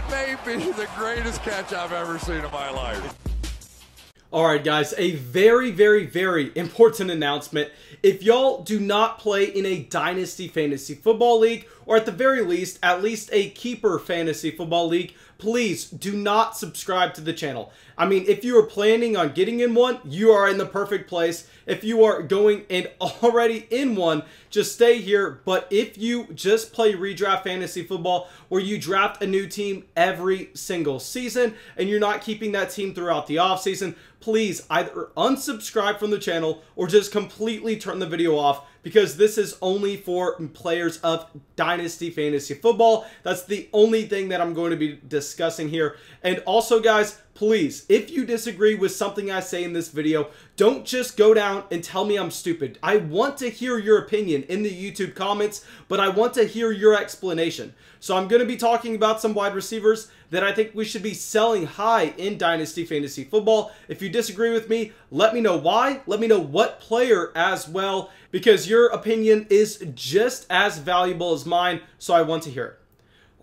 That may be the greatest catch I've ever seen in my life. Alright guys, a very, very, very important announcement. If y'all do not play in a Dynasty Fantasy Football League, or at the very least, at least a Keeper Fantasy Football League, please do not subscribe to the channel. I mean, if you are planning on getting in one, you are in the perfect place. If you are going and already in one, just stay here. But if you just play redraft fantasy football, where you draft a new team every single season, and you're not keeping that team throughout the offseason, please either unsubscribe from the channel or just completely turn the video off, because this is only for players of Dynasty Fantasy Football. That's the only thing that I'm going to be discussing here. And also guys, please, if you disagree with something I say in this video, don't just go down and tell me I'm stupid. I want to hear your opinion in the YouTube comments, but I want to hear your explanation. So I'm going to be talking about some wide receivers that I think we should be selling high in Dynasty Fantasy Football. If you disagree with me, let me know why. Let me know what player as well, because your opinion is just as valuable as mine, so I want to hear it.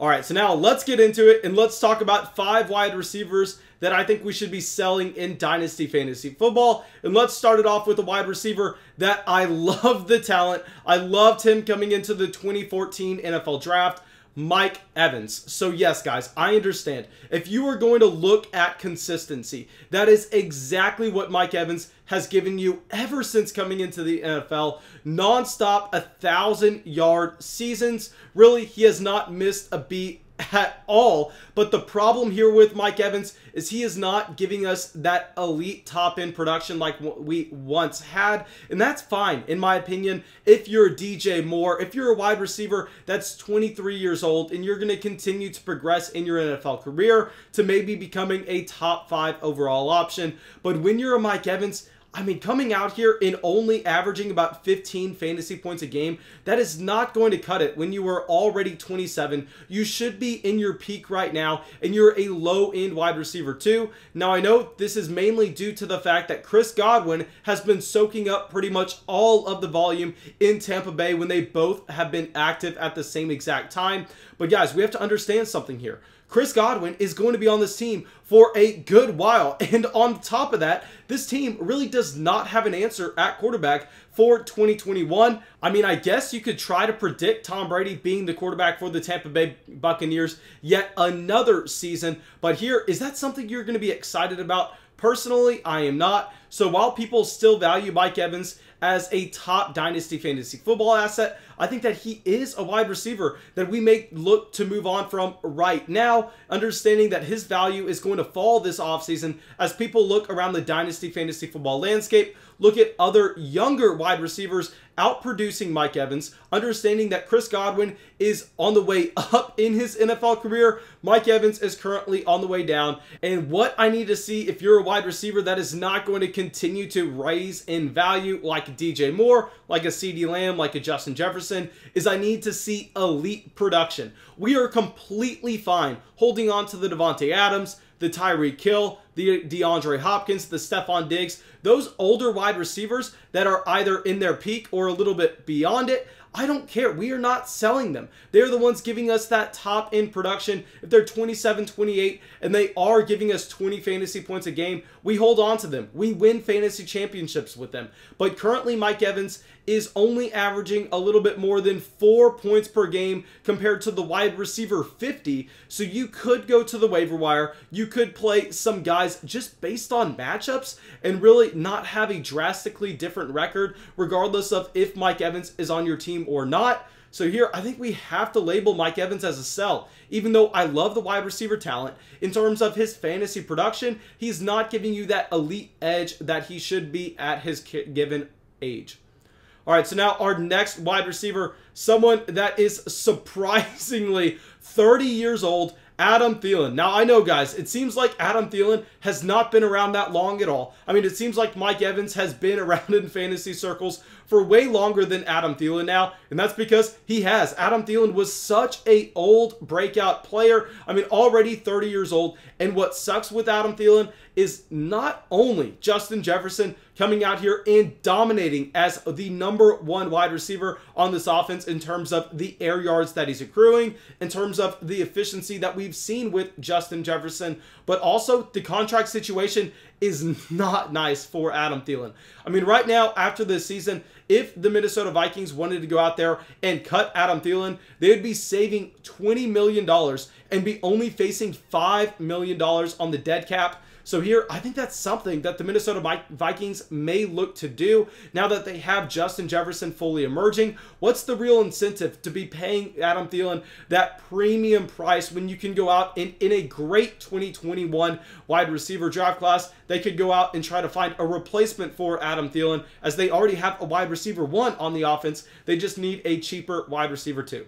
Alright, so now let's get into it and let's talk about 5 wide receivers that I think we should be selling in Dynasty Fantasy Football. And let's start it off with a wide receiver that I love the talent. I loved him coming into the 2014 NFL Draft. Mike Evans. So yes, guys, I understand. If you are going to look at consistency, that is exactly what Mike Evans has given you ever since coming into the NFL. Non-stop 1,000-yard seasons. Really, he has not missed a beat at all. But the problem here with Mike Evans is he is not giving us that elite top-end production like we once had, and that's fine in my opinion. If you're a DJ Moore, if you're a wide receiver that's 23 years old and you're going to continue to progress in your NFL career to maybe becoming a top 5 overall option, but when you're a Mike Evans, I mean, coming out here and only averaging about 15 fantasy points a game, that is not going to cut it when you are already 27. You should be in your peak right now, and you're a low-end wide receiver too. Now, I know this is mainly due to the fact that Chris Godwin has been soaking up pretty much all of the volume in Tampa Bay when they both have been active at the same exact time. But guys, we have to understand something here. Chris Godwin is going to be on this team for a good while. And on top of that, this team really does not have an answer at quarterback for 2021. I mean, I guess you could try to predict Tom Brady being the quarterback for the Tampa Bay Buccaneers yet another season. But here, is that something you're going to be excited about? Personally, I am not. So while people still value Mike Evans as a top Dynasty Fantasy Football asset, I think that he is a wide receiver that we may look to move on from right now, understanding that his value is going to fall this offseason as people look around the Dynasty Fantasy Football landscape, look at other younger wide receivers outproducing Mike Evans, understanding that Chris Godwin is on the way up in his NFL career. Mike Evans is currently on the way down. And what I need to see if you're a wide receiver that is not going to continue to rise in value like a DJ Moore, like a CeeDee Lamb, like a Justin Jefferson, is I need to see elite production. We are completely fine holding on to the Devontae Adams, the Tyreek Hill, the DeAndre Hopkins, the Stephon Diggs, those older wide receivers that are either in their peak or a little bit beyond it. I don't care. We are not selling them. They're the ones giving us that top end production. If they're 27, 28, and they are giving us 20 fantasy points a game, we hold on to them. We win fantasy championships with them. But currently, Mike Evans is only averaging a little bit more than 4 points per game compared to the wide receiver 50. So you could go to the waiver wire. You could play some guys just based on matchups and really not have a drastically different record regardless of if Mike Evans is on your team or not. So here, I think we have to label Mike Evans as a sell. Even though I love the wide receiver talent, in terms of his fantasy production, he's not giving you that elite edge that he should be at his given age. All right, so now our next wide receiver, someone that is surprisingly 30 years old, Adam Thielen. Now, I know, guys, it seems like Adam Thielen has not been around that long at all. I mean, it seems like Mike Evans has been around in fantasy circles for way longer than Adam Thielen now, and that's because he has. Adam Thielen was such an old breakout player. I mean, already 30 years old, and what sucks with Adam Thielen is not only Justin Jefferson coming out here and dominating as the #1 wide receiver on this offense in terms of the air yards that he's accruing, in terms of the efficiency that we've seen with Justin Jefferson, but also the contract situation is not nice for Adam Thielen. I mean, right now, after this season, if the Minnesota Vikings wanted to go out there and cut Adam Thielen, they would be saving $20 million and be only facing $5 million on the dead cap. So here, I think that's something that the Minnesota Vikings may look to do now that they have Justin Jefferson fully emerging. What's the real incentive to be paying Adam Thielen that premium price when you can go out in a great 2021 wide receiver draft class? They could go out and try to find a replacement for Adam Thielen, as they already have a wide receiver 1 on the offense. They just need a cheaper wide receiver 2.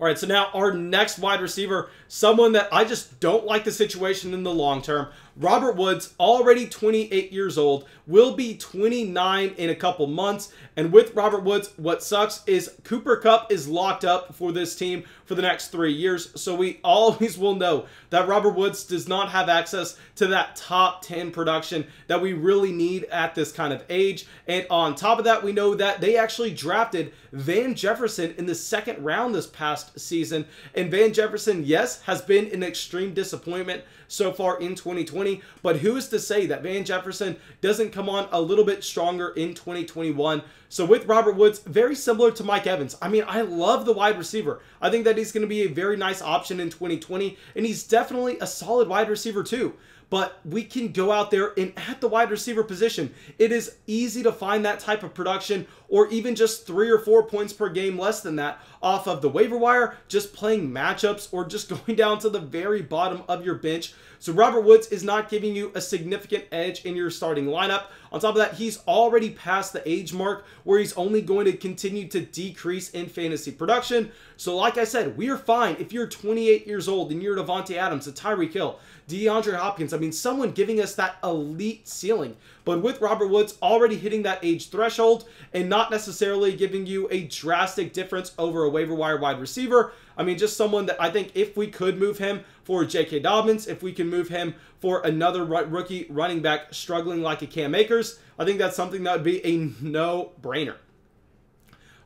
All right, so now our next wide receiver, someone that I just don't like the situation in the long term. Robert Woods, already 28 years old, will be 29 in a couple months. And with Robert Woods, what sucks is Cooper Kupp is locked up for this team for the next 3 years. So we always will know that Robert Woods does not have access to that top 10 production that we really need at this kind of age. And on top of that, we know that they actually drafted Van Jefferson in the 2nd round this past season. And Van Jefferson, yes, has been an extreme disappointment so far in 2020, but who is to say that Van Jefferson doesn't come on a little bit stronger in 2021? So with Robert Woods, very similar to Mike Evans. I mean, I love the wide receiver. I think that he's going to be a very nice option in 2020, and he's definitely a solid wide receiver too. But we can go out there and at the wide receiver position, it is easy to find that type of production, or even just 3 or 4 points per game less than that off of the waiver wire, just playing matchups, or just going down to the very bottom of your bench. So Robert Woods is not giving you a significant edge in your starting lineup. On top of that, he's already past the age mark where he's only going to continue to decrease in fantasy production. So like I said, we are fine if you're 28 years old and you're Davante Adams, a Tyreek Hill, DeAndre Hopkins. I mean, someone giving us that elite ceiling. But with Robert Woods already hitting that age threshold and not necessarily giving you a drastic difference over a waiver wire wide receiver, I mean, just someone that I think if we could move him for J.K. Dobbins, if we can move him for another rookie running back struggling like a Cam Akers, I think that's something that would be a no-brainer.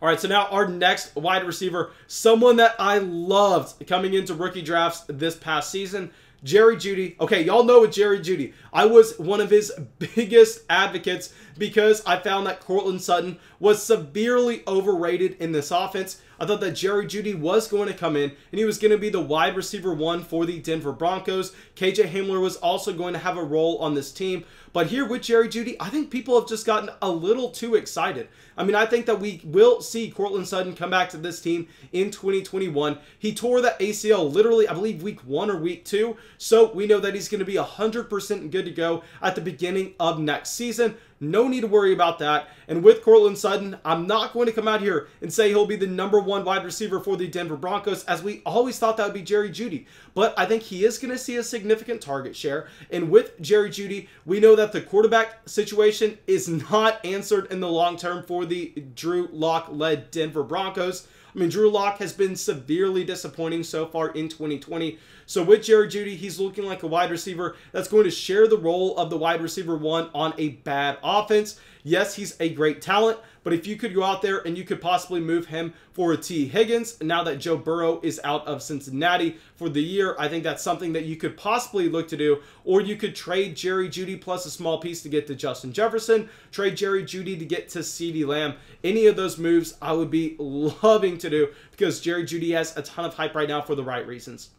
All right, so now our next wide receiver, someone that I loved coming into rookie drafts this past season, Jerry Jeudy. Okay, y'all know with Jerry Jeudy, I was one of his biggest advocates because I found that Courtland Sutton was severely overrated in this offense. I thought that Jerry Jeudy was going to come in and he was going to be the wide receiver 1 for the Denver Broncos. KJ Hamler was also going to have a role on this team. But here with Jerry Jeudy, I think people have just gotten a little too excited. I mean, I think that we will see Courtland Sutton come back to this team in 2021. He tore that ACL literally, I believe, week 1 or week 2. So we know that he's going to be 100% good to go at the beginning of next season. No need to worry about that. And with Courtland Sutton, I'm not going to come out here and say he'll be the #1 wide receiver for the Denver Broncos, as we always thought that would be Jerry Jeudy. But I think he is going to see a significant target share. And with Jerry Jeudy, we know that the quarterback situation is not answered in the long term for the Drew Lock-led Denver Broncos. I mean, Drew Lock has been severely disappointing so far in 2020. So with Jerry Jeudy, he's looking like a wide receiver that's going to share the role of the wide receiver 1 on a bad offense. Yes, he's a great talent, but if you could go out there and you could possibly move him for a T. Higgins, now that Joe Burrow is out of Cincinnati for the year, I think that's something that you could possibly look to do. Or you could trade Jerry Jeudy plus a small piece to get to Justin Jefferson, trade Jerry Jeudy to get to CeeDee Lamb. Any of those moves I would be loving to do because Jerry Jeudy has a ton of hype right now for the right reasons.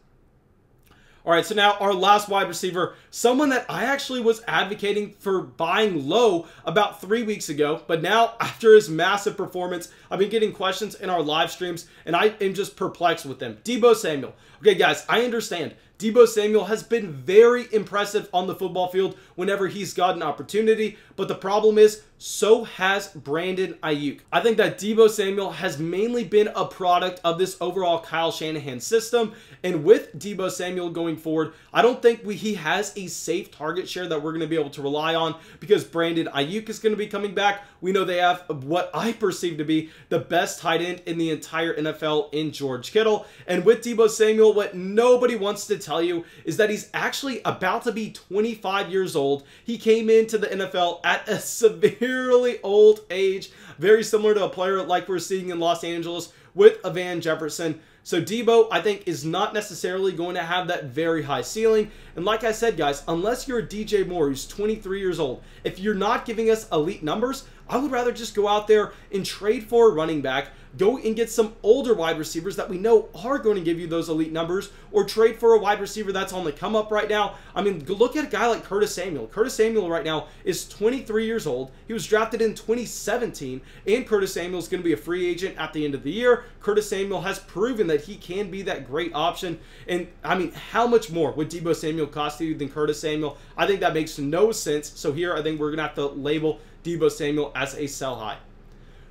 All right, so now our last wide receiver, someone that I actually was advocating for buying low about 3 weeks ago, but now after his massive performance, I've been getting questions in our live streams, and I am just perplexed with them. Deebo Samuel. Okay, guys, I understand. Deebo Samuel has been very impressive on the football field whenever he's got an opportunity, but the problem is so has Brandon Ayuk. I think that Deebo Samuel has mainly been a product of this overall Kyle Shanahan system, and with Deebo Samuel going forward, I don't think he has a safe target share that we're going to be able to rely on because Brandon Ayuk is going to be coming back. We know they have what I perceive to be the best tight end in the entire NFL in George Kittle, and with Deebo Samuel, what nobody wants to tell you is that he's actually about to be 25 years old. He came into the NFL at a severely old age, very similar to a player like we're seeing in Los Angeles with a Van Jefferson. So Deebo, I think, is not necessarily going to have that very high ceiling. And like I said, guys, unless you're a DJ Moore who's 23 years old, if you're not giving us elite numbers, I would rather just go out there and trade for a running back, go and get some older wide receivers that we know are going to give you those elite numbers, or trade for a wide receiver that's on the come up right now. I mean, look at a guy like Curtis Samuel. Curtis Samuel right now is 23 years old. He was drafted in 2017, and Curtis Samuel is going to be a free agent at the end of the year. Curtis Samuel has proven that he can be that great option. And I mean, how much more would Deebo Samuel cost you than Curtis Samuel? I think that makes no sense. So here, I think we're going to have to label Deebo Samuel as a sell high.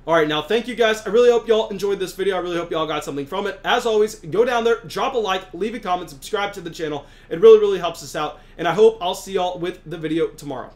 All right, now thank you guys. I really hope y'all enjoyed this video. I really hope y'all got something from it. As always, go down there, drop a like, leave a comment, subscribe to the channel. It really, really helps us out. And I hope I'll see y'all with the video tomorrow.